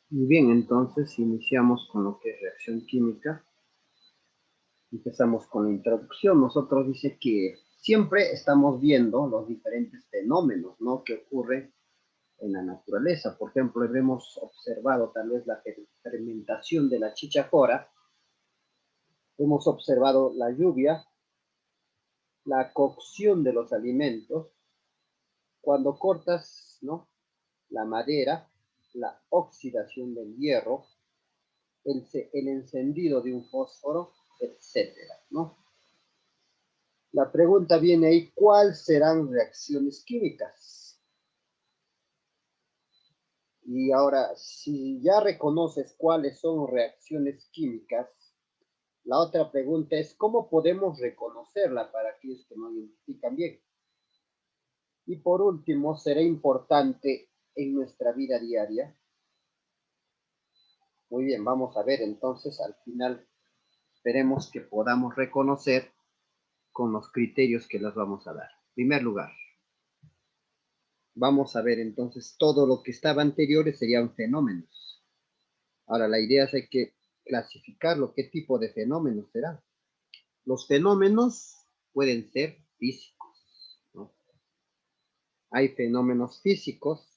Muy bien, entonces iniciamos con lo que es reacción química. Empezamos con la introducción. Nosotros dice que siempre estamos viendo los diferentes fenómenos, ¿no?, que ocurren en la naturaleza. Por ejemplo, hemos observado tal vez la fermentación de la chicha jora, hemos observado la lluvia, la cocción de los alimentos, cuando cortas, ¿no?, la madera, la oxidación del hierro, el encendido de un fósforo, etcétera, ¿no? La pregunta viene ahí, ¿cuáles serán reacciones químicas? Y ahora, si ya reconoces cuáles son reacciones químicas, la otra pregunta es, ¿cómo podemos reconocerla para aquellos que no identifican bien? Y por último, ¿será importante en nuestra vida diaria? Muy bien, vamos a ver entonces al final, esperemos que podamos reconocer con los criterios que les vamos a dar. En primer lugar, vamos a ver entonces todo lo que estaba anteriores serían fenómenos. Ahora la idea es hay que clasificarlo, qué tipo de fenómenos serán. Los fenómenos pueden ser físicos, ¿no? Hay fenómenos físicos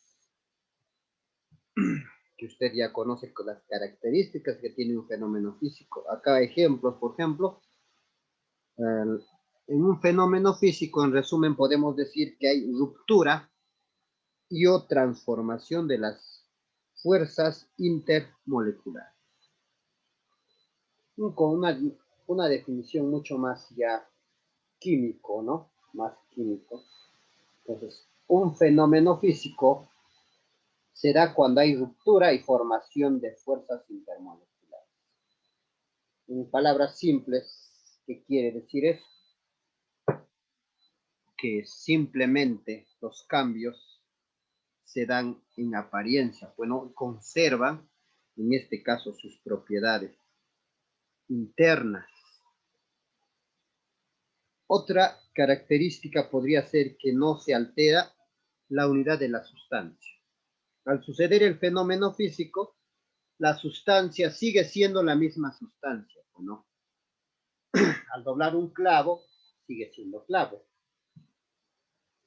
que usted ya conoce con las características que tiene un fenómeno físico. Acá ejemplos, por ejemplo, en un fenómeno físico, en resumen, podemos decir que hay ruptura y o transformación de las fuerzas intermoleculares. Con una definición mucho más ya químico, ¿no? Más químico. Entonces, un fenómeno físico será cuando hay ruptura y formación de fuerzas intermoleculares. En palabras simples, ¿qué quiere decir eso? Que simplemente los cambios se dan en apariencia, bueno, conservan en este caso sus propiedades internas. Otra característica podría ser que no se altera la unidad de la sustancia. Al suceder el fenómeno físico, la sustancia sigue siendo la misma sustancia, ¿no? Al doblar un clavo, sigue siendo clavo.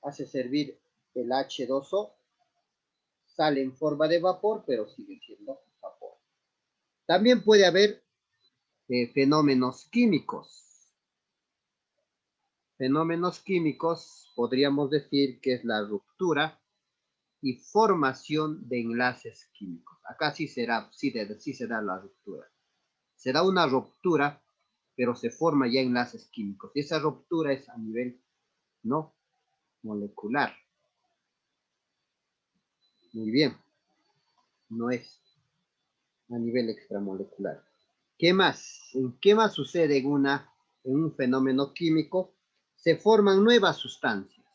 Hace servir el H2O, sale en forma de vapor, pero sigue siendo vapor. También puede haber fenómenos químicos. Fenómenos químicos podríamos decir que es la ruptura y formación de enlaces químicos. Acá sí se da la ruptura. Se da una ruptura, pero se forma ya enlaces químicos. Y esa ruptura es a nivel no molecular. Muy bien, no es a nivel extramolecular. ¿Qué más? ¿Qué más sucede en un fenómeno químico? Se forman nuevas sustancias,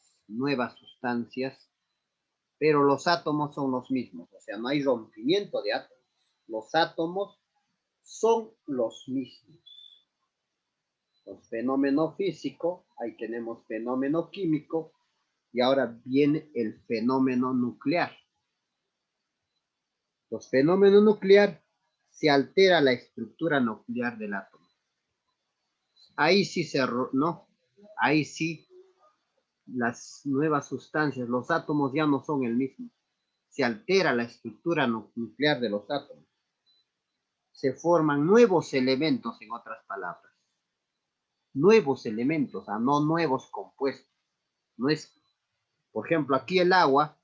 pero los átomos son los mismos, o sea, no hay rompimiento de átomos. Los átomos son los mismos. Entonces, fenómeno físico, ahí tenemos fenómeno químico, y ahora viene el fenómeno nuclear. Los fenómenos nuclear se altera la estructura nuclear del átomo. Ahí sí no, ahí sí las nuevas sustancias, los átomos ya no son el mismo. Se altera la estructura nuclear de los átomos. Se forman nuevos elementos, en otras palabras. Nuevos elementos, no nuevos compuestos. No es, por ejemplo, aquí el agua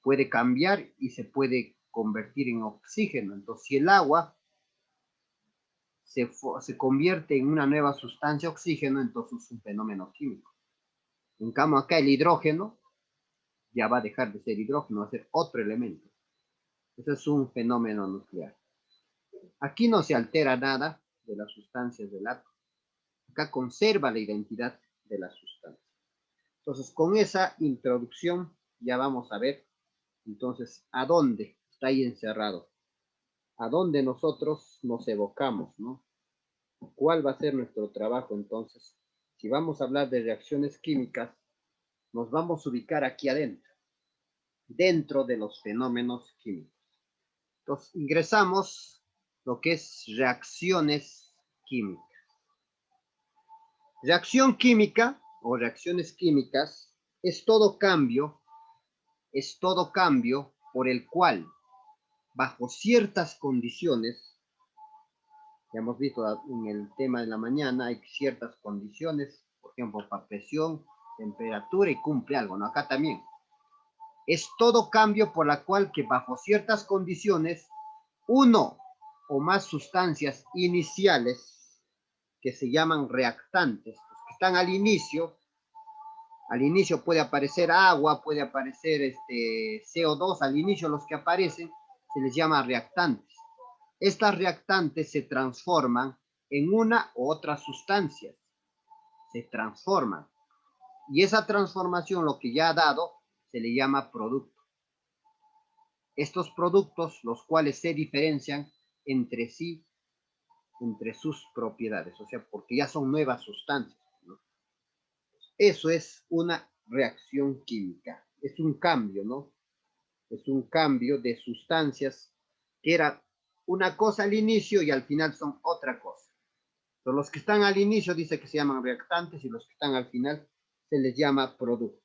puede cambiar y se puede convertir en oxígeno. Entonces, si el agua se convierte en una nueva sustancia oxígeno, entonces es un fenómeno químico. En cambio, acá el hidrógeno ya va a dejar de ser hidrógeno, va a ser otro elemento. Eso es un fenómeno nuclear. Aquí no se altera nada de las sustancias del átomo. Acá conserva la identidad de la sustancia. Entonces, con esa introducción ya vamos a ver, entonces, a dónde está ahí encerrado, a dónde nosotros nos evocamos, ¿no? ¿Cuál va a ser nuestro trabajo entonces? Si vamos a hablar de reacciones químicas, nos vamos a ubicar aquí adentro, dentro de los fenómenos químicos. Entonces, ingresamos lo que es reacciones químicas. Reacción química o reacciones químicas es todo cambio por el cual, bajo ciertas condiciones, ya hemos visto en el tema de la mañana, hay ciertas condiciones, por ejemplo, para presión, temperatura y cumple algo, ¿no? Acá también. Es todo cambio por la cual que bajo ciertas condiciones, uno o más sustancias iniciales que se llaman reactantes, los que están al inicio puede aparecer agua, puede aparecer CO2, al inicio los que aparecen se les llama reactantes. Estas reactantes se transforman en una u otra sustancia, se transforman. Y esa transformación, lo que ya ha dado, se le llama producto. Estos productos, los cuales se diferencian entre sí, entre sus propiedades, o sea, porque ya son nuevas sustancias, ¿no? Eso es una reacción química, es un cambio, ¿no? Es un cambio de sustancias que era una cosa al inicio y al final son otra cosa. Entonces, los que están al inicio dice que se llaman reactantes y los que están al final se les llama producto.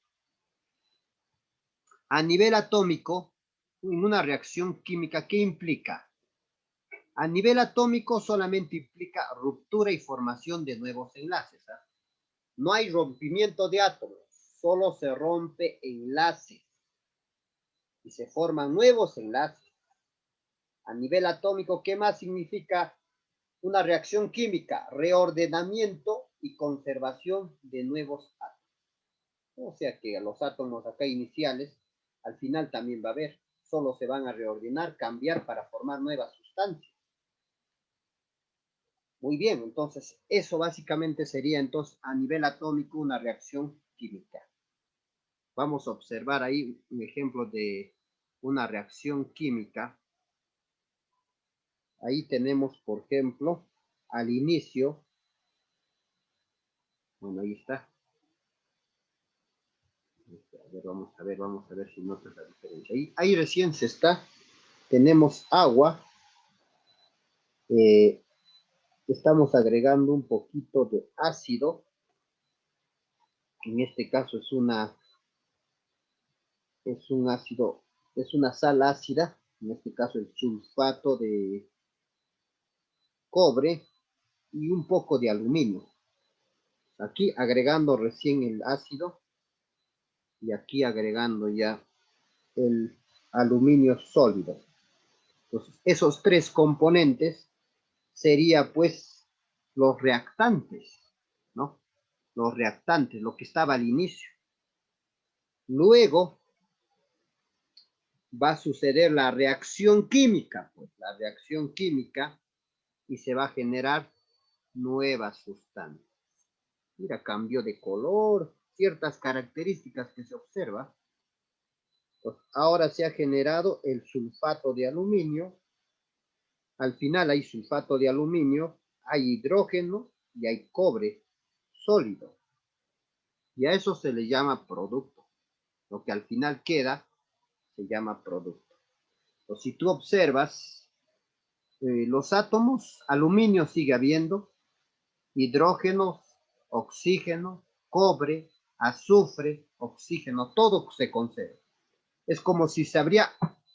A nivel atómico, en una reacción química, ¿qué implica? A nivel atómico solamente implica ruptura y formación de nuevos enlaces, ¿eh? No hay rompimiento de átomos, solo se rompe enlaces y se forman nuevos enlaces. A nivel atómico, ¿qué más significa una reacción química? Reordenamiento y conservación de nuevos átomos. O sea que los átomos acá iniciales, al final también va a haber, solo se van a reordenar, cambiar para formar nuevas sustancias. Muy bien, entonces eso básicamente sería entonces a nivel atómico una reacción química. Vamos a observar ahí un ejemplo de una reacción química. Ahí tenemos, por ejemplo, al inicio, bueno, ahí está. A ver, vamos a ver si notas la diferencia. Ahí recién se está, tenemos agua, estamos agregando un poquito de ácido, en este caso es un ácido, es una sal ácida, en este caso el sulfato de cobre y un poco de aluminio. Aquí agregando recién el ácido y aquí agregando ya el aluminio sólido. Entonces, esos tres componentes sería pues los reactantes, ¿no? Los reactantes, lo que estaba al inicio. Luego va a suceder la reacción química, pues la reacción química y se va a generar nuevas sustancias. Mira, cambio de color, ciertas características que se observa. Pues ahora se ha generado el sulfato de aluminio. Al final hay sulfato de aluminio, hay hidrógeno y hay cobre sólido. Y a eso se le llama producto. Lo que al final queda se llama producto. Entonces, si tú observas los átomos, aluminio sigue habiendo, hidrógeno, oxígeno, cobre, azufre, oxígeno, todo se conserva. Es como si se habría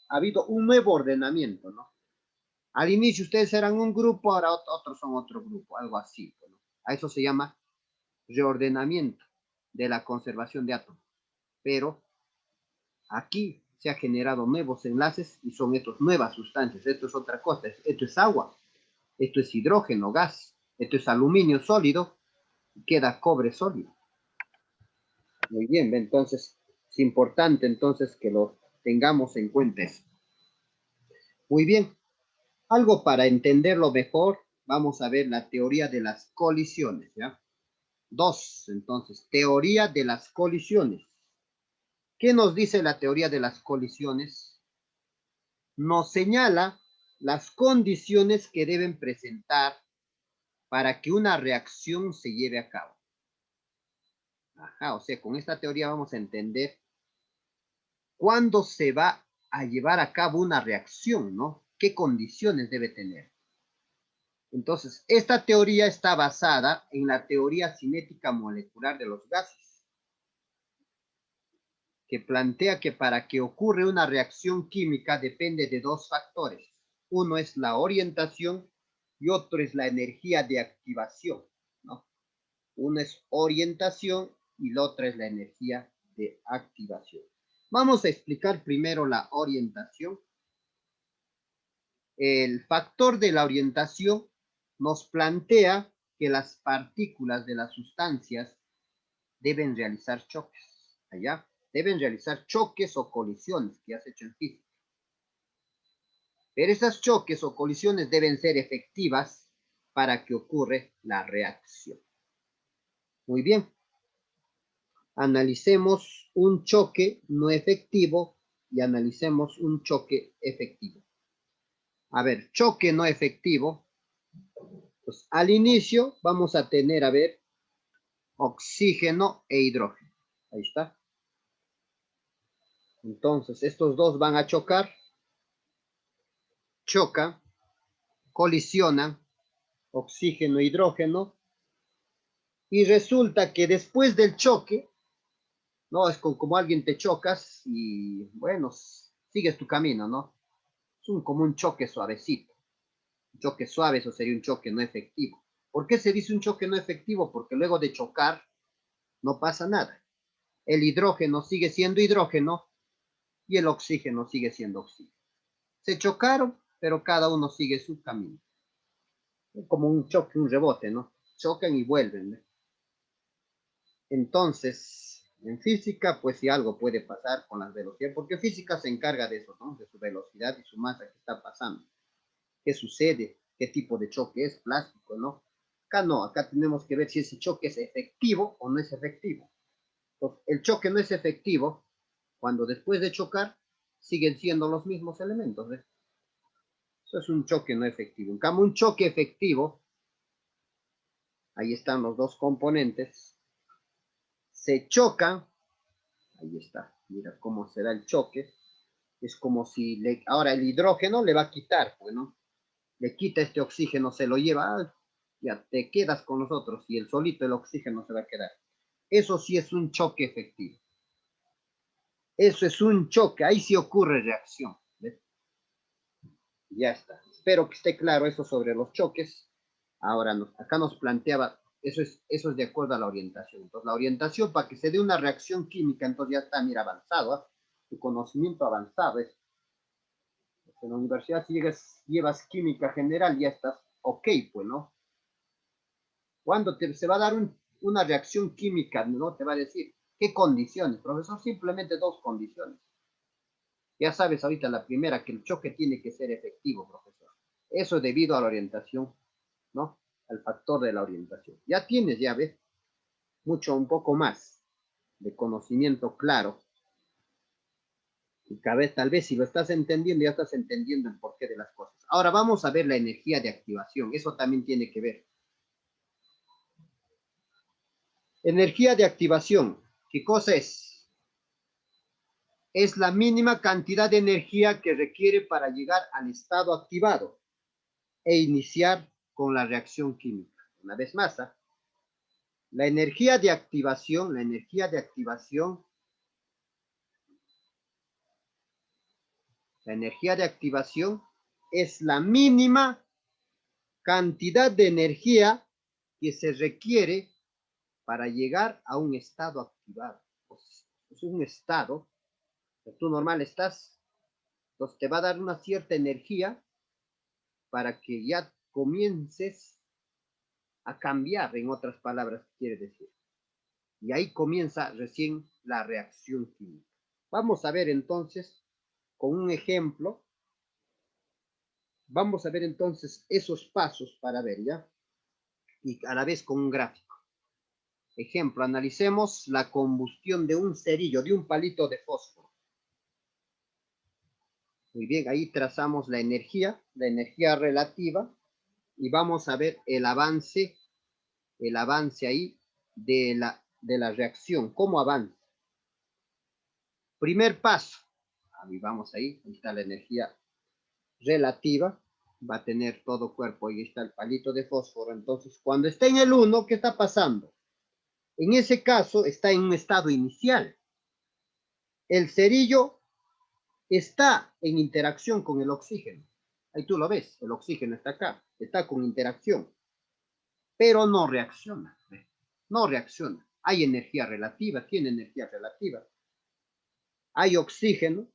habido un nuevo ordenamiento, ¿no? Al inicio ustedes eran un grupo, ahora otros son otro grupo, algo así, ¿no? A eso se llama reordenamiento de la conservación de átomos. Pero aquí se ha generado nuevos enlaces y son estas nuevas sustancias. Esto es otra cosa, esto es agua, esto es hidrógeno, gas, esto es aluminio sólido, queda cobre sólido. Muy bien, entonces es importante entonces que lo tengamos en cuenta eso. Muy bien, algo para entenderlo mejor, vamos a ver la teoría de las colisiones, ¿ya? Dos, entonces, teoría de las colisiones. ¿Qué nos dice la teoría de las colisiones? Nos señala las condiciones que deben presentar para que una reacción se lleve a cabo. Ajá, o sea, con esta teoría vamos a entender cuándo se va a llevar a cabo una reacción, ¿no? qué condiciones debe tener. Entonces, esta teoría está basada en la teoría cinética molecular de los gases, que plantea que para que ocurra una reacción química depende de dos factores. Uno es la orientación y otro es la energía de activación, ¿no? Uno es orientación y la otra es la energía de activación. Vamos a explicar primero la orientación. El factor de la orientación nos plantea que las partículas de las sustancias deben realizar choques, allá, deben realizar choques o colisiones que has hecho en física. Pero esas choques o colisiones deben ser efectivas para que ocurra la reacción. Muy bien. Analicemos un choque no efectivo y analicemos un choque efectivo. A ver, choque no efectivo. Pues al inicio vamos a tener, a ver, oxígeno e hidrógeno. Ahí está. Entonces, estos dos van a chocar, chocan, colisionan, oxígeno e hidrógeno, y resulta que después del choque, no es como alguien te chocas y, bueno, sigues tu camino, ¿no? Es como un choque suavecito. Un choque suave, eso sería un choque no efectivo. ¿Por qué se dice un choque no efectivo? Porque luego de chocar no pasa nada. El hidrógeno sigue siendo hidrógeno y el oxígeno sigue siendo oxígeno. Se chocaron, pero cada uno sigue su camino. Es como un choque, un rebote, ¿no? Chocan y vuelven, ¿no? Entonces, en física, pues si algo puede pasar con las velocidades, porque física se encarga de eso, ¿no? De su velocidad y su masa que está pasando. ¿Qué sucede? ¿Qué tipo de choque es? Plástico, ¿no? Acá no, acá tenemos que ver si ese choque es efectivo o no es efectivo. Entonces, el choque no es efectivo cuando después de chocar siguen siendo los mismos elementos, ¿ves? Eso es un choque no efectivo. En cambio, un choque efectivo, ahí están los dos componentes, se chocan, ahí está, mira cómo se da el choque, es como si ahora el hidrógeno le va a quitar, bueno, le quita este oxígeno, se lo lleva, ya te quedas con nosotros y el solito el oxígeno se va a quedar. Eso sí es un choque efectivo. Eso es un choque, ahí sí ocurre reacción. ¿Ves? Ya está. Espero que esté claro eso sobre los choques. Ahora, acá nos planteaba, eso es de acuerdo a la orientación. Entonces, la orientación para que se dé una reacción química, entonces ya está, mira, avanzado, ¿eh? Tu conocimiento avanzado es. En la universidad, si llevas química general, ya estás ok, pues, ¿no? Cuando se va a dar una reacción química, ¿no? Te va a decir, ¿qué condiciones? Profesor, simplemente dos condiciones. Ya sabes ahorita la primera, que el choque tiene que ser efectivo, profesor. Eso debido a la orientación, ¿no? Al factor de la orientación. Ya tienes, ya ves, un poco más de conocimiento claro. Y tal vez si lo estás entendiendo, ya estás entendiendo el porqué de las cosas. Ahora vamos a ver la energía de activación. Eso también tiene que ver. Energía de activación. ¿Qué cosa es? Es la mínima cantidad de energía que requiere para llegar al estado activado e iniciar con la reacción química. Una vez más, ¿eh? La energía de activación es la mínima cantidad de energía que se requiere para llegar a un estado activado. Pues, es un estado que tú normal estás, entonces te va a dar una cierta energía para que ya comiences a cambiar, en otras palabras, quiere decir. Y ahí comienza recién la reacción química. Vamos a ver entonces, con un ejemplo, vamos a ver entonces esos pasos para ver, ¿ya? Y a la vez con un gráfico. Ejemplo, analicemos la combustión de un cerillo, de un palito de fósforo. Muy bien, ahí trazamos la energía relativa, y vamos a ver el avance ahí de la reacción, cómo avanza. Primer paso, ahí vamos, ahí está la energía relativa, va a tener todo cuerpo. Ahí está el palito de fósforo. Entonces, cuando está en el 1, ¿qué está pasando? En ese caso, está en un estado inicial. El cerillo está en interacción con el oxígeno. Ahí tú lo ves, el oxígeno está acá, está con interacción, pero no reacciona. No reacciona. Hay energía relativa, tiene energía relativa. Hay oxígeno,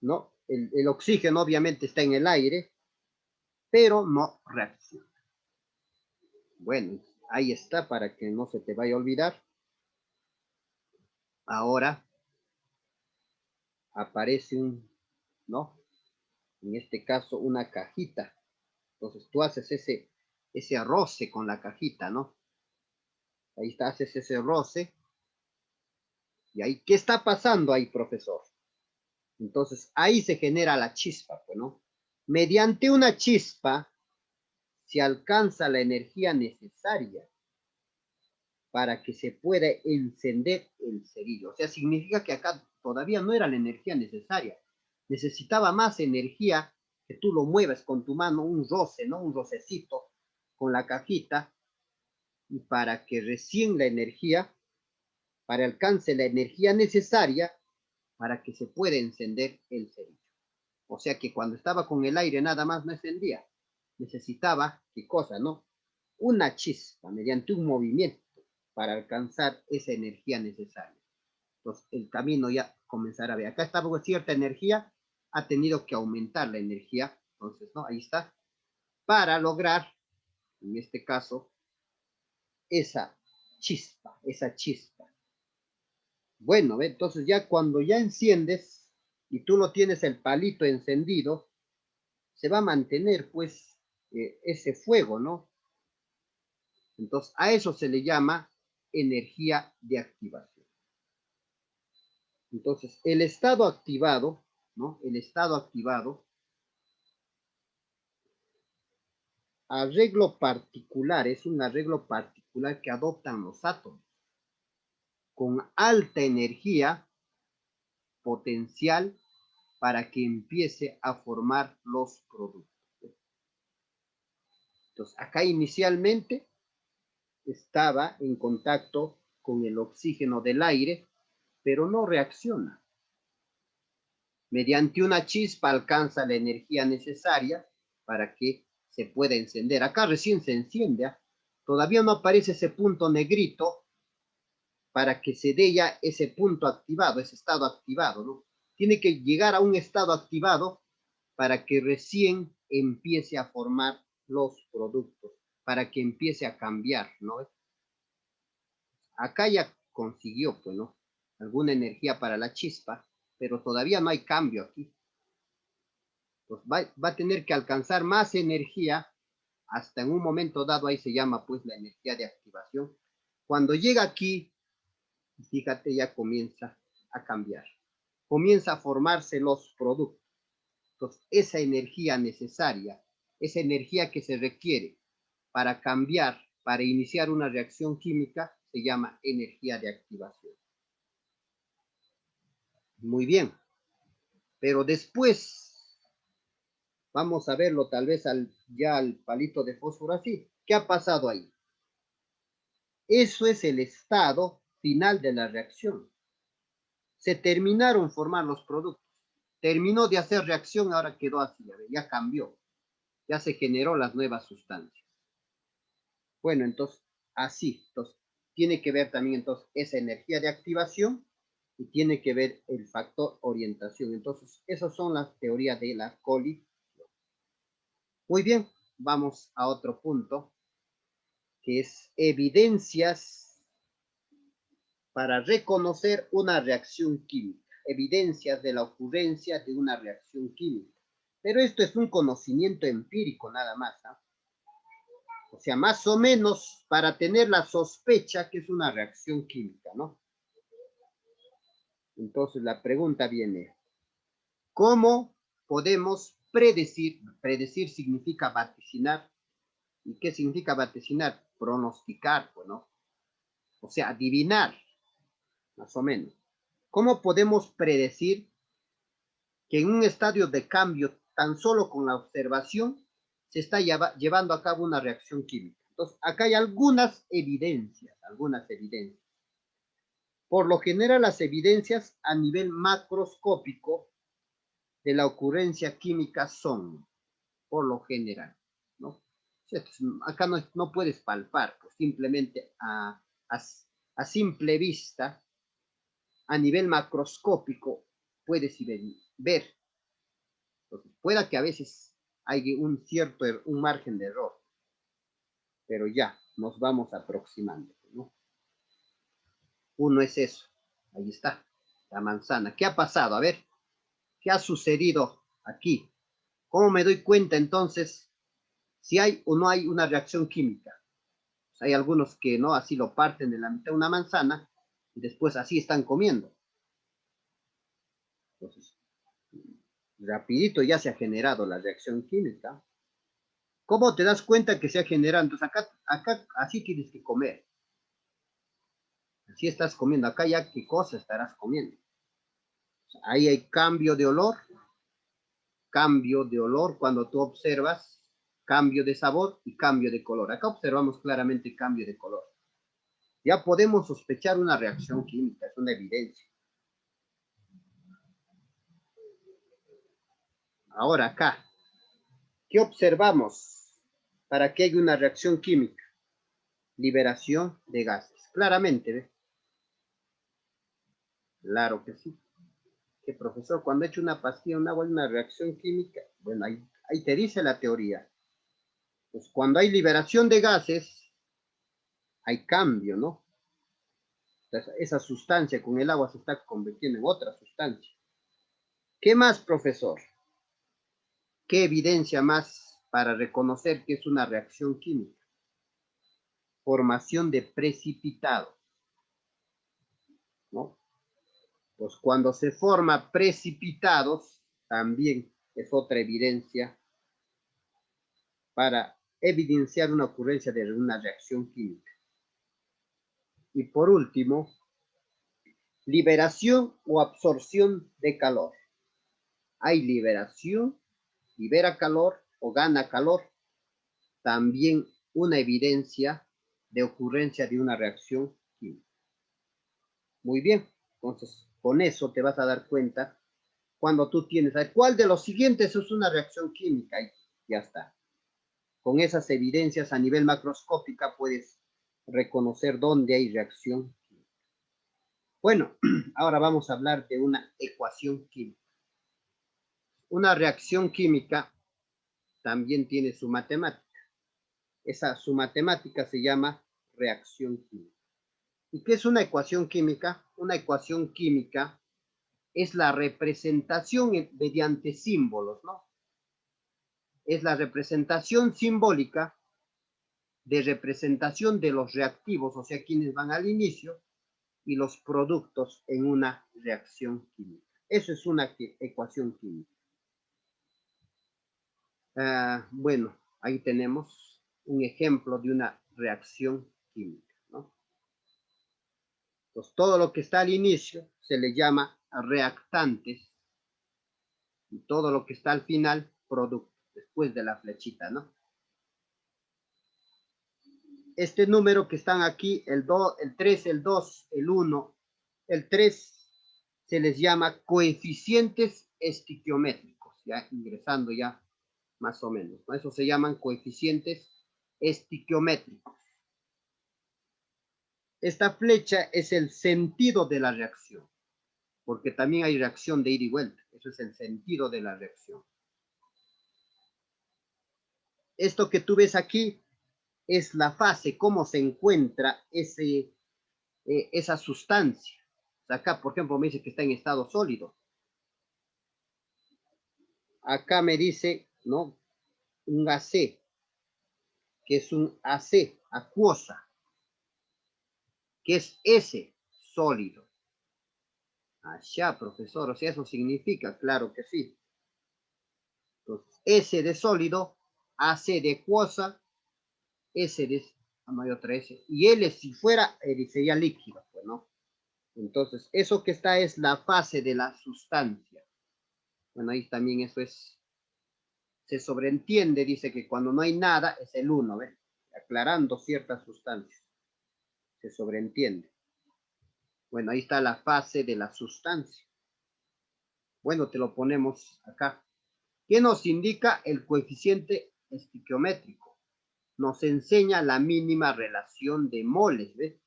¿no? El oxígeno obviamente está en el aire, pero no reacciona. Bueno, ahí está para que no se te vaya a olvidar. Ahora aparece ¿no? En este caso, una cajita. Entonces tú haces ese roce con la cajita, ¿no? Ahí está, haces ese roce. Y ahí, ¿qué está pasando ahí, profesor? Entonces ahí se genera la chispa, pues, ¿no? Mediante una chispa se alcanza la energía necesaria para que se pueda encender el cerillo. O sea, significa que acá todavía no era la energía necesaria. Necesitaba más energía que tú lo muevas con tu mano, un roce, ¿no? Un rocecito con la cajita, y para que recién la energía, para alcance la energía necesaria para que se pueda encender el cerillo. O sea que cuando estaba con el aire nada más no encendía. Necesitaba, ¿qué cosa, no? Una chispa mediante un movimiento para alcanzar esa energía necesaria. Entonces, el camino ya comenzará a ver. Acá estaba con cierta energía, ha tenido que aumentar la energía. Entonces, ¿no? Ahí está. Para lograr, en este caso, esa chispa, esa chispa. Bueno, entonces ya cuando ya enciendes y tú lo tienes el palito encendido, se va a mantener pues ese fuego, ¿no? Entonces a eso se le llama energía de activación. Entonces el estado activado, ¿no? El estado activado, arreglo particular, es un arreglo particular que adoptan los átomos con alta energía potencial para que empiece a formar los productos. Entonces, acá inicialmente estaba en contacto con el oxígeno del aire, pero no reacciona. Mediante una chispa alcanza la energía necesaria para que se pueda encender. Acá recién se enciende, ¿eh? Todavía no aparece ese punto negrito para que se dé ya ese punto activado, ese estado activado, ¿no? Tiene que llegar a un estado activado para que recién empiece a formar los productos, para que empiece a cambiar, ¿no? Acá ya consiguió, pues, ¿no? Alguna energía para la chispa, pero todavía no hay cambio aquí. Pues va a tener que alcanzar más energía hasta en un momento dado, ahí se llama pues la energía de activación. Cuando llega aquí, fíjate, ya comienza a cambiar. Comienza a formarse los productos. Entonces, esa energía necesaria, esa energía que se requiere para cambiar, para iniciar una reacción química, se llama energía de activación. Muy bien, pero después vamos a verlo tal vez ya al palito de fósforo así. ¿Qué ha pasado ahí? Eso es el estado final de la reacción. Se terminaron formar los productos. Terminó de hacer reacción, ahora quedó así, ya cambió. Ya se generó las nuevas sustancias. Bueno, entonces, así. Entonces, tiene que ver también entonces esa energía de activación y tiene que ver el factor orientación. Entonces, esas son las teorías de la colisión. Muy bien, vamos a otro punto, que es evidencias para reconocer una reacción química. Evidencias de la ocurrencia de una reacción química. Pero esto es un conocimiento empírico nada más, ¿eh? O sea, más o menos para tener la sospecha que es una reacción química, ¿no? Entonces la pregunta viene, ¿cómo podemos predecir? Predecir significa vaticinar. ¿Y qué significa vaticinar? Pronosticar, pues, ¿no? O sea, adivinar, más o menos. ¿Cómo podemos predecir que en un estadio de cambio, tan solo con la observación, se está llevando a cabo una reacción química. Entonces, acá hay algunas evidencias. Por lo general, las evidencias a nivel macroscópico de la ocurrencia química son, por lo general, ¿no? Acá no puedes palpar, pues simplemente a simple vista, a nivel macroscópico, puedes ver. Entonces, pueda que a veces hay un margen de error, pero ya nos vamos aproximando, ¿no? Uno es eso, ahí está, la manzana. ¿Qué ha pasado? A ver, ¿qué ha sucedido aquí? ¿Cómo me doy cuenta entonces si hay o no hay una reacción química? Pues hay algunos que no, así lo parten de la mitad de una manzana y después así están comiendo. Entonces, rapidito ya se ha generado la reacción química. ¿Cómo te das cuenta que se ha generado? Entonces acá así tienes que comer. Así estás comiendo. Acá ya qué cosa estarás comiendo. Ahí hay cambio de olor cuando tú observas, cambio de sabor y cambio de color. Acá observamos claramente cambio de color. Ya podemos sospechar una reacción química, es una evidencia. Ahora acá, ¿qué observamos para que haya una reacción química? Liberación de gases. Claramente, ¿ves? Claro que sí. Que profesor, cuando he hecho una pastilla, una reacción química, bueno, ahí te dice la teoría. Pues cuando hay liberación de gases, hay cambio, ¿no? Entonces, esa sustancia con el agua se está convirtiendo en otra sustancia. ¿Qué más, profesor? ¿Qué evidencia más para reconocer que es una reacción química? Formación de precipitados, ¿no? Pues cuando se forma precipitados, también es otra evidencia para evidenciar una ocurrencia de una reacción química. Y por último, liberación o absorción de calor. Hay liberación, libera calor o gana calor. También una evidencia de ocurrencia de una reacción química. Muy bien, entonces con eso te vas a dar cuenta cuando tú tienes, ¿cuál de los siguientes es una reacción química? Y ya está. Con esas evidencias a nivel macroscópica puedes reconocer dónde hay reacción química. Bueno, ahora vamos a hablar de una ecuación química. Una reacción química también tiene su matemática. Su matemática se llama reacción química. ¿Y qué es una ecuación química? Una ecuación química es la representación mediante símbolos, ¿no? Es la representación simbólica de representación de los reactivos, o sea, quienes van al inicio, y los productos en una reacción química. Eso es una ecuación química. Bueno, ahí tenemos un ejemplo de una reacción química, ¿no? Entonces, todo lo que está al inicio se le llama reactantes y todo lo que está al final, producto, después de la flechita, ¿no? Este número que están aquí, el 3, el 2, el 1, el 3, se les llama coeficientes estiquiométricos, ya ingresando ya más o menos, ¿no? Eso se llaman coeficientes estiquiométricos. Esta flecha es el sentido de la reacción, porque también hay reacción de ida y vuelta, eso es el sentido de la reacción. Esto que tú ves aquí es la fase, cómo se encuentra esa sustancia. Acá, por ejemplo, me dice que está en estado sólido. Acá me dice, ¿no? Un AC, que es un AC, acuosa, que es S, sólido. Allá, profesor, o sea, eso significa, claro que sí. Entonces, S de sólido, AC de acuosa, S de, no hay otra S, y L si fuera, sería líquido, pues, ¿no? Entonces, eso que está es la fase de la sustancia. Bueno, ahí también eso es, se sobreentiende, dice que cuando no hay nada es el 1, ¿ves? Aclarando ciertas sustancias. Se sobreentiende. Bueno, ahí está la fase de la sustancia. Bueno, te lo ponemos acá. ¿Qué nos indica el coeficiente estequiométrico? Nos enseña la mínima relación de moles, ¿ves?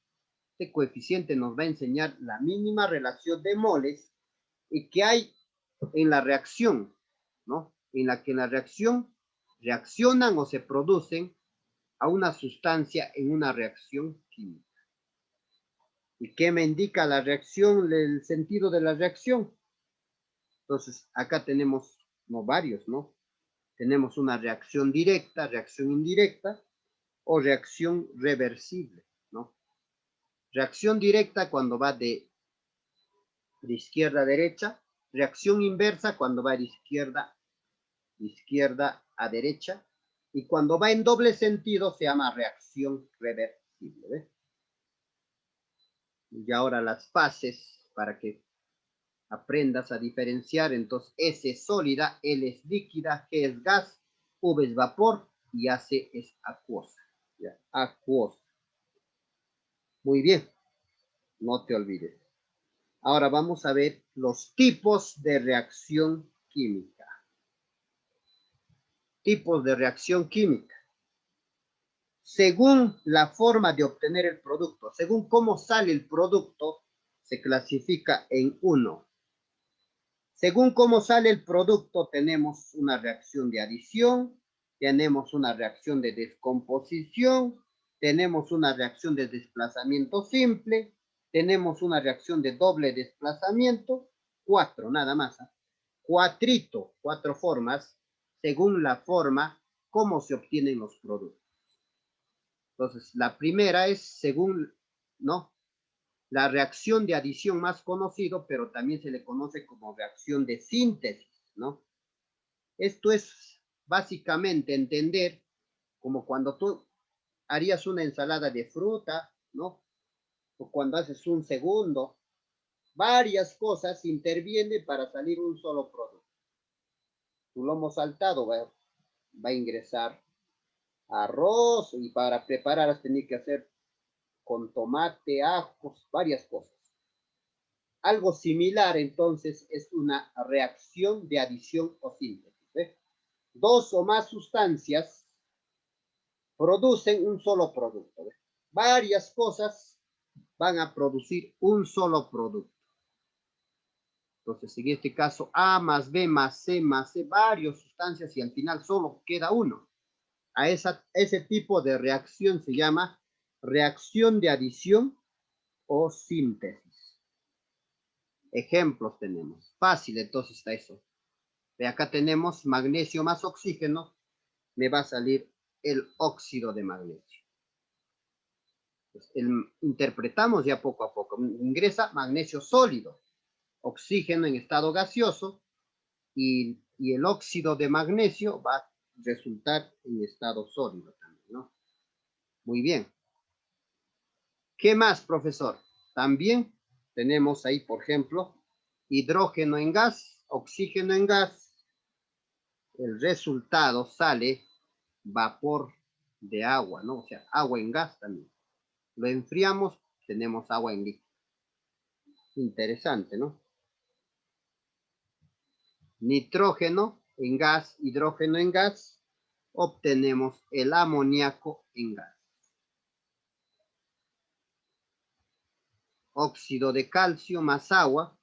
Este coeficiente nos va a enseñar la mínima relación de moles y que hay en la reacción, ¿no? En la que en la reacción reaccionan o se producen a una sustancia en una reacción química. ¿Y qué me indica la reacción, el sentido de la reacción? Entonces, acá tenemos no varios, ¿no? Tenemos una reacción directa, reacción indirecta o reacción reversible, ¿no? Reacción directa cuando va de izquierda a derecha, reacción inversa cuando va de izquierda a derecha, y cuando va en doble sentido se llama reacción reversible, ¿ves? Y ahora las fases para que aprendas a diferenciar. Entonces, S es sólida, L es líquida, G es gas, V es vapor y AC es acuosa. ¿Ya? Acuosa. Muy bien, no te olvides. Ahora vamos a ver los tipos de reacción química. Tipos de reacción química. Según la forma de obtener el producto, según cómo sale el producto, se clasifica en 1. Según cómo sale el producto, tenemos una reacción de adición, tenemos una reacción de descomposición, tenemos una reacción de desplazamiento simple, tenemos una reacción de doble desplazamiento, 4 nada más. Cuatrito, 4 formas, según la forma, cómo se obtienen los productos. Entonces, la primera es según, ¿no? La reacción de adición más conocido, pero también se le conoce como reacción de síntesis, ¿no? Esto es básicamente entender como cuando tú harías una ensalada de fruta, ¿no? O cuando haces un segundo, varias cosas intervienen para salir un solo producto. Tu lomo saltado va a ingresar arroz y para preparar has tenido que hacer con tomate, ajos, varias cosas. Algo similar entonces es una reacción de adición o síntesis. ¿Ves? Dos o más sustancias producen un solo producto. ¿Ves? Varias cosas van a producir un solo producto. Entonces, en este caso, A más B más C, varias sustancias y al final solo queda uno. A ese tipo de reacción se llama reacción de adición o síntesis. Ejemplos tenemos. Fácil, entonces está eso. De acá tenemos magnesio más oxígeno, me va a salir el óxido de magnesio. Pues interpretamos ya poco a poco. Ingresa magnesio sólido, oxígeno en estado gaseoso y el óxido de magnesio va a resultar en estado sólido también, ¿no? Muy bien. ¿Qué más, profesor? También tenemos ahí, por ejemplo, hidrógeno en gas, oxígeno en gas. El resultado sale vapor de agua, ¿no? O sea, agua en gas también. Lo enfriamos, tenemos agua en líquido. Interesante, ¿no? Nitrógeno en gas, hidrógeno en gas, obtenemos el amoníaco en gas. Óxido de calcio más agua,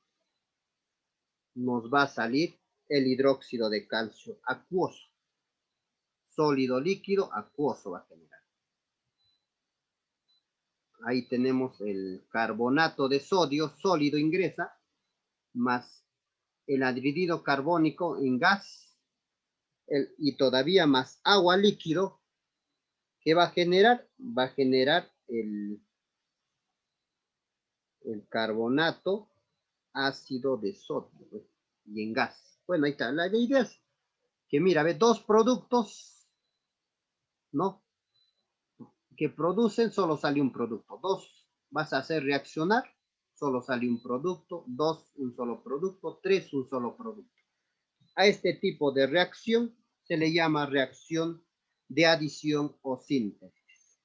nos va a salir el hidróxido de calcio acuoso. Sólido líquido acuoso va a generar. Ahí tenemos el carbonato de sodio sólido ingresa, más el anhídrido carbónico en gas y todavía más agua líquido. ¿Qué va a generar? Va a generar el carbonato ácido de sodio, ¿ves? Y en gas. Bueno, ahí está. La idea es que mira, ve dos productos, ¿no? Que producen, solo sale un producto. Dos vas a hacer reaccionar, solo sale un producto. Dos, un solo producto. Tres, un solo producto. a este tipo de reacción se le llama reacción de adición o síntesis.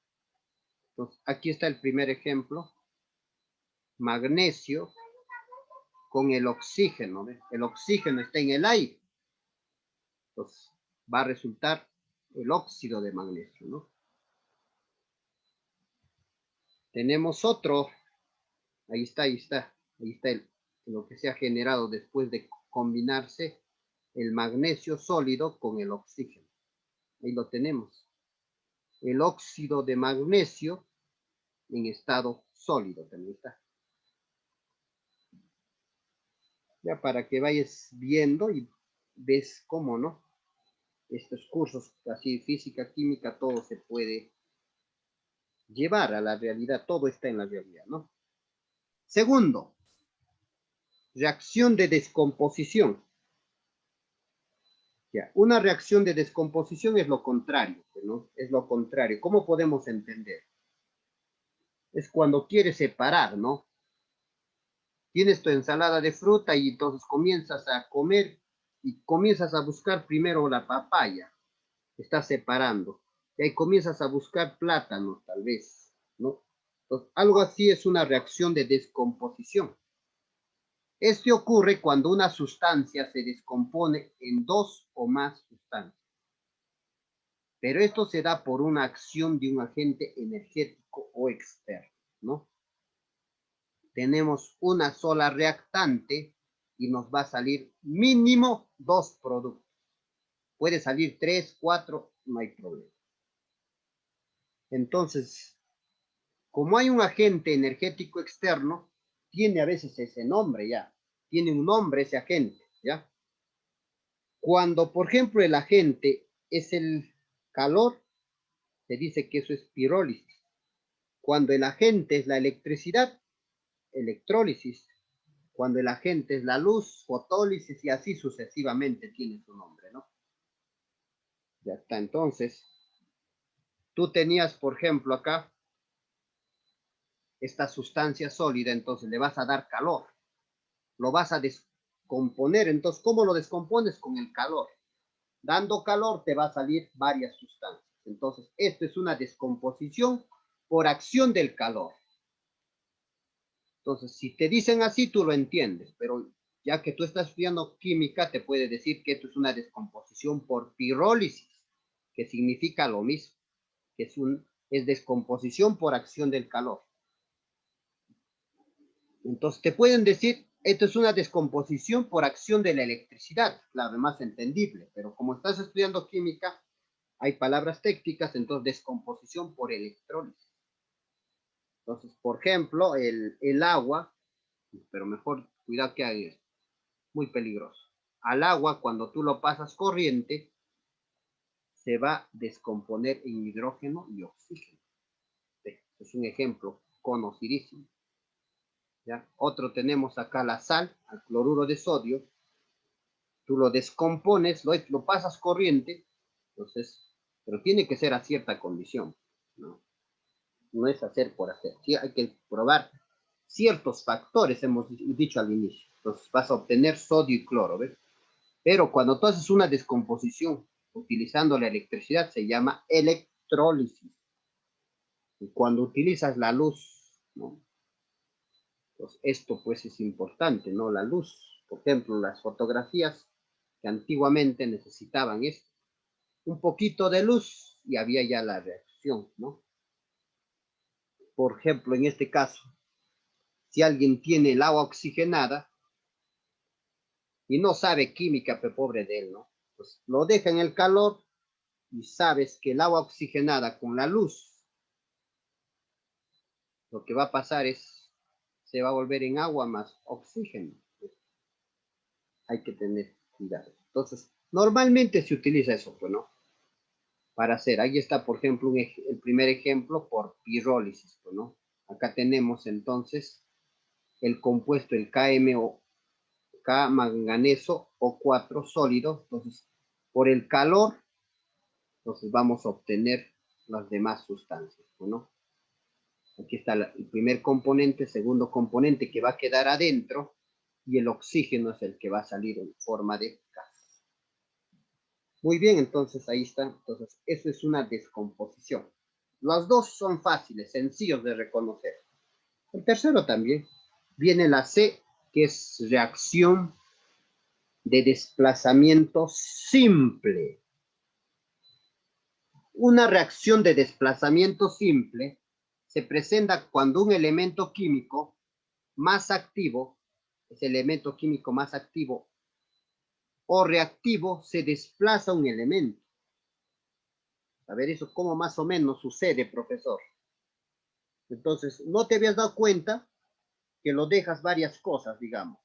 Entonces, aquí está el primer ejemplo. Magnesio con el oxígeno. ¿Ves? El oxígeno está en el aire. Entonces, va a resultar el óxido de magnesio, ¿no? Tenemos otro. Ahí está lo que se ha generado después de combinarse el magnesio sólido con el oxígeno. Ahí lo tenemos. El óxido de magnesio en estado sólido también está. Ya para que vayas viendo y ves cómo, ¿no? Estos cursos así, física, química, todo se puede llevar a la realidad, todo está en la realidad, ¿no? Segundo, reacción de descomposición. Ya, una reacción de descomposición es lo contrario, ¿no? Es lo contrario. ¿Cómo podemos entender? Es cuando quieres separar, ¿no? Tienes tu ensalada de fruta y entonces comienzas a comer y comienzas a buscar primero la papaya. Estás separando. Y ahí comienzas a buscar plátano, tal vez, ¿no? Entonces, algo así es una reacción de descomposición. Este ocurre cuando una sustancia se descompone en dos o más sustancias. Pero esto se da por una acción de un agente energético o externo, ¿no? Tenemos una sola reactante y nos va a salir mínimo 2 productos. Puede salir 3, 4, no hay problema. Entonces, como hay un agente energético externo, tiene a veces ese nombre ya. Tiene un nombre ese agente, ¿ya? Cuando, por ejemplo, el agente es el calor, se dice que eso es pirólisis. Cuando el agente es la electricidad, electrólisis. Cuando el agente es la luz, fotólisis, y así sucesivamente tiene su nombre, ¿no? Ya está, entonces, tú tenías, por ejemplo, acá esta sustancia sólida, entonces le vas a dar calor, lo vas a descomponer, entonces, ¿cómo lo descompones? Con el calor. Dando calor te va a salir varias sustancias. Entonces, esto es una descomposición por acción del calor. Entonces, si te dicen así, tú lo entiendes, pero ya que tú estás estudiando química, te puede decir que esto es una descomposición por pirólisis, que significa lo mismo, que es descomposición por acción del calor. Entonces, te pueden decir, esto es una descomposición por acción de la electricidad, claro, es más entendible, pero como estás estudiando química, hay palabras técnicas, entonces descomposición por electrólisis. Entonces, por ejemplo, el agua, pero mejor cuidado que hay, muy peligroso. Al agua, cuando tú lo pasas corriente, se va a descomponer en hidrógeno y oxígeno. Es un ejemplo conocidísimo. ¿Ya? Otro tenemos acá la sal, al cloruro de sodio. Tú lo descompones, lo pasas corriente, entonces, pero tiene que ser a cierta condición, ¿no? No es hacer por hacer. Sí, hay que probar ciertos factores, hemos dicho al inicio. Entonces vas a obtener sodio y cloro, ¿ves? Pero cuando tú haces una descomposición utilizando la electricidad se llama electrólisis. Y cuando utilizas la luz, ¿no? Pues esto pues es importante, ¿no? La luz, por ejemplo, las fotografías que antiguamente necesitaban esto, un poquito de luz y había ya la reacción, ¿no? Por ejemplo, en este caso, si alguien tiene el agua oxigenada y no sabe química, pero pobre de él, ¿no? Pues lo deja en el calor y sabes que el agua oxigenada con la luz, lo que va a pasar es, se va a volver en agua más oxígeno. Hay que tener cuidado. Entonces, normalmente se utiliza eso, pues, ¿no? Para hacer, ahí está, por ejemplo, el primer ejemplo por pirólisis, pues, ¿no? Acá tenemos entonces el compuesto, el KMO, K manganeso O4 sólido, entonces, por el calor, entonces vamos a obtener las demás sustancias, ¿no? Aquí está el primer componente, segundo componente que va a quedar adentro y el oxígeno es el que va a salir en forma de gas. Muy bien, entonces ahí está. Entonces, eso es una descomposición. Los dos son fáciles, sencillos de reconocer. El tercero también. Viene la C, que es reacción de desplazamiento simple. Una reacción de desplazamiento simple se presenta cuando un elemento químico más activo, ese elemento químico más activo o reactivo, se desplaza un elemento. A ver, eso cómo más o menos sucede, profesor. Entonces, no te habías dado cuenta que lo dejas varias cosas, digamos.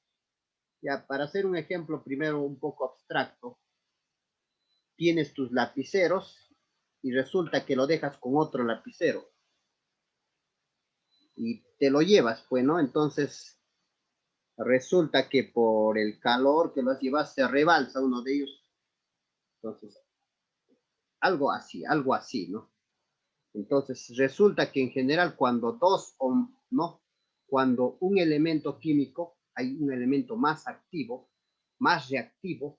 Ya, para hacer un ejemplo primero un poco abstracto, tienes tus lapiceros y resulta que lo dejas con otro lapicero y te lo llevas, pues, ¿no? Entonces, resulta que por el calor que los llevas se rebalsa uno de ellos. Entonces, algo así, ¿no? Entonces, resulta que en general cuando dos o no, cuando un elemento químico, hay un elemento más activo, más reactivo,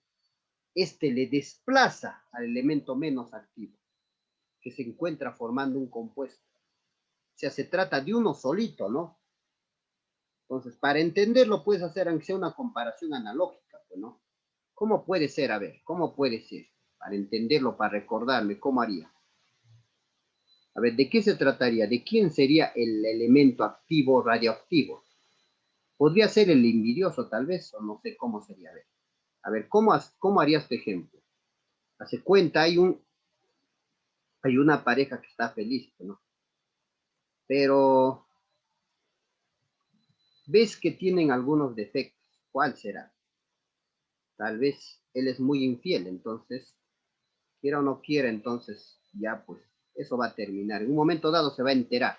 este le desplaza al elemento menos activo, que se encuentra formando un compuesto. O sea, se trata de uno solito, ¿no? Entonces, para entenderlo, puedes hacer aunque sea una comparación analógica, pues, ¿no? ¿Cómo puede ser? A ver, ¿cómo puede ser? Para entenderlo, para recordarme, ¿cómo haría? A ver, ¿de qué se trataría? ¿De quién sería el elemento activo radioactivo? Podría ser el invidioso, tal vez, o no sé cómo sería. A ver, ¿cómo harías tu ejemplo? Hace cuenta, hay una pareja que está feliz, ¿no? Pero ves que tienen algunos defectos. ¿Cuál será? Tal vez él es muy infiel, entonces, quiera o no quiera, entonces ya pues eso va a terminar. En un momento dado se va a enterar.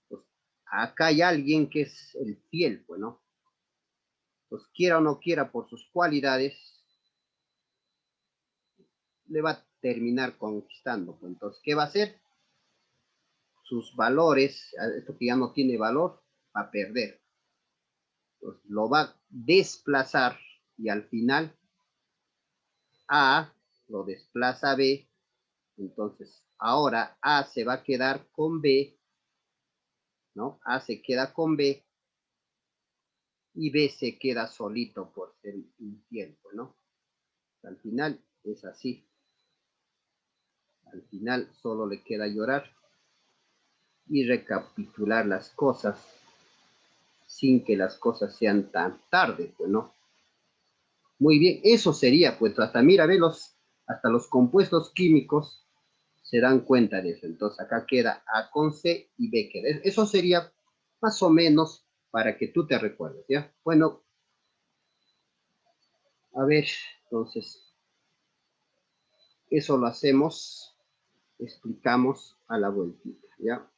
Pues acá hay alguien que es el fiel, pues, ¿no? Pues quiera o no quiera por sus cualidades, le va a terminar conquistando. Pues. Entonces, ¿qué va a hacer? Sus valores, esto que ya no tiene valor, va a perder. Pues, lo va a desplazar y al final A lo desplaza B. Entonces, ahora A se va a quedar con B, ¿no? A se queda con B y B se queda solito por ser infiel, ¿no? Al final es así. Al final solo le queda llorar y recapitular las cosas sin que las cosas sean tan tarde, pues, ¿no? Muy bien, eso sería, pues, hasta mira, hasta los compuestos químicos se dan cuenta de eso. Entonces, acá queda A con C y B queda. Eso sería más o menos para que tú te recuerdes, ¿ya? Bueno, a ver, entonces, eso lo hacemos, explicamos a la vueltita, ¿ya?